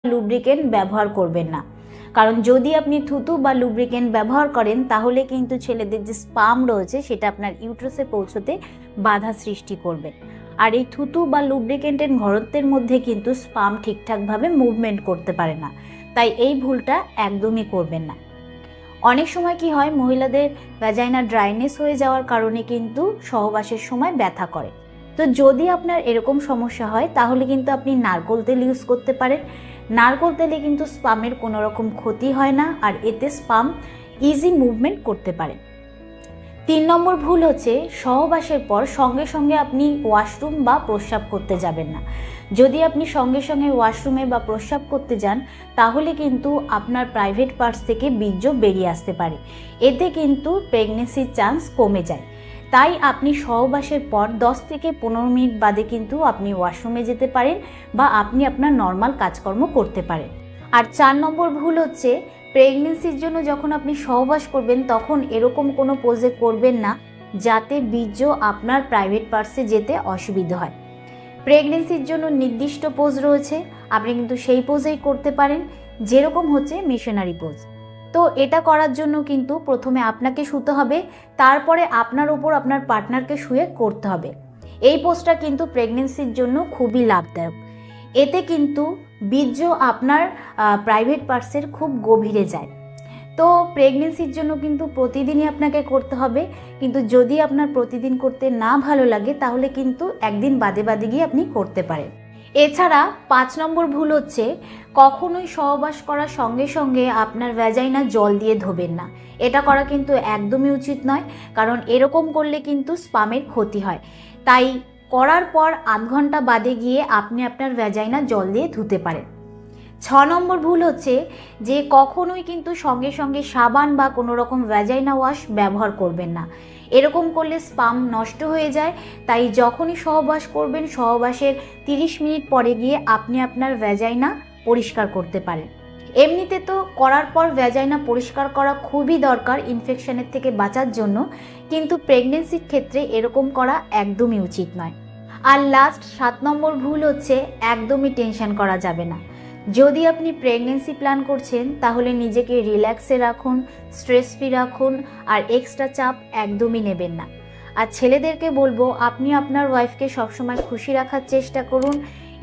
Lubricant ব্যবহার করবেন না। কারণ যদি আপনি থুতু বা লুব্রিকেন্ট ব্যবহার করেন তাহলে কিন্তু ছেলেদের যে স্পাম রয়েছে সেটা আপনার ইউট্রাসে পৌঁছতে বাধা সৃষ্টি করবে। আর এই থুতু বা লুব্রিকেন্টের ঘনত্বের মধ্যে কিন্তু স্পাম ঠিকঠাকভাবে মুভমেন্ট করতে পারে না, তাই এই ভুলটা একদমই করবেন না। অনেক সময় কি হয়, মহিলাদের ভ্যাজাইনা ড্রাইনেস হয়ে যাওয়ার কারণে কিন্তু সহবাসের সময় ব্যথা করে। তো যদি আপনার এরকম সমস্যা হয় তাহলে কিন্তু আপনি নারকোল তেল ইউজ করতে পারেন। নারকোল তেলে কিন্তু স্পামের কোনো রকম ক্ষতি হয় না, আর এতে স্পাম ইজি মুভমেন্ট করতে পারে। 3 নম্বর ভুল হচ্ছে সহবাসের পর সঙ্গে সঙ্গে আপনি ওয়াশরুম বা প্রস্রাব করতে যাবেন না। যদি আপনি সঙ্গে সঙ্গে ওয়াশরুমে বা প্রস্রাব করতে যান তাহলে কিন্তু আপনার প্রাইভেট পার্টস থেকে বীর্য বেরিয়ে আসতে পারে, এতে কিন্তু প্রেগনেন্সির চান্স কমে যায়। তাই আপনি সহবাসের পর 10 থেকে 15 মিনিট বাদে কিন্তু আপনি ওয়াশরুমে যেতে পারেন বা আপনি আপনার নর্মাল কাজকর্ম করতে পারেন। আর 4 নম্বর ভুল হচ্ছে প্রেগনেন্সির জন্য যখন আপনি সহবাস করবেন তখন এরকম কোনো পোজে করবেন না যাতে বীর্য আপনার প্রাইভেট পার্টসে যেতে অসুবিধা হয়। প্রেগনেন্সির জন্য নির্দিষ্ট পোজ রয়েছে, আপনি কিন্তু সেই পোজেই করতে পারেন, যেরকম হচ্ছে মিশনারি পোজ। তো এটা করার জন্য কিন্তু প্রথমে আপনাকে শুতে হবে, তারপরে আপনার উপর আপনার পার্টনারকে শুয়ে করতে হবে। এই পোজটা কিন্তু প্রেগনেন্সির জন্য খুবই লাভদায়ক। এতে কিন্তু বীর্য আপনার প্রাইভেট পার্টসের খুব গভীরে যায়। তো প্রেগনেন্সির জন্য কিন্তু প্রতিদিনই আপনাকে করতে হবে, কিন্তু যদি আপনার প্রতিদিন করতে না ভালো লাগে তাহলে কিন্তু একদিন বাদে বাদে গিয়ে আপনি করতে পারেন। এছাড়া 5 নম্বর ভুল হচ্ছে কখনোই সহবাস করার সঙ্গে সঙ্গে আপনার ভ্যাজাইনা জল দিয়ে ধোবেন না। এটা করা কিন্তু একদমই উচিত নয়, কারণ এরকম করলে কিন্তু স্পামের ক্ষতি হয়। তাই করার পর 8 ঘন্টা বাদে গিয়ে আপনি আপনার ভ্যাজাইনা জল দিয়ে ধুতে পারেন। 6 নম্বর ভুল হচ্ছে যে কখনোই কিন্তু সঙ্গে সঙ্গে সাবান বা কোনো রকম ভ্যাজাইনা ওয়াশ ব্যবহার করবেন না। এরকম করলে স্পাম নষ্ট হয়ে যায়। তাই যখনই সহবাস করবেন সহবাসের 30 মিনিট পরে গিয়ে আপনি আপনার ভ্যাজাইনা পরিষ্কার করতে পারেন। এমনিতে তো করার পর ভ্যাজাইনা পরিষ্কার করা খুবই দরকার ইনফেকশনের থেকে বাঁচার জন্য, কিন্তু প্রেগনেন্সির ক্ষেত্রে এরকম করা একদমই উচিত নয়। আর লাস্ট 7 নম্বর ভুল হচ্ছে একদমই টেনশন করা যাবে না। যদি আপনি প্রেগনেন্সি প্ল্যান করছেন তাহলে নিজেকে রিল্যাক্সে রাখুন, স্ট্রেস ফ্রি রাখুন, আর এক্সট্রা চাপ একদমই নেবেন না। আর ছেলেদেরকে বলবো আপনি আপনার ওয়াইফকে সবসময় খুশি রাখার চেষ্টা করুন,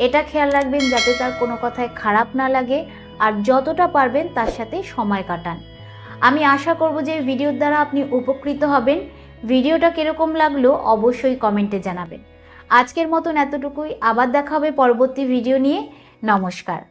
এটা খেয়াল রাখবেন যাতে তার কোনো কথায় খারাপ না লাগে, আর যতটা পারবেন তার সাথে সময় কাটান। আমি আশা করব যে ভিডিওর দ্বারা আপনি উপকৃত হবেন। ভিডিওটা কীরকম লাগলো অবশ্যই কমেন্টে জানাবেন। আজকের মতন এতটুকুই, আবার দেখা হবে পরবর্তী ভিডিও নিয়ে। নমস্কার।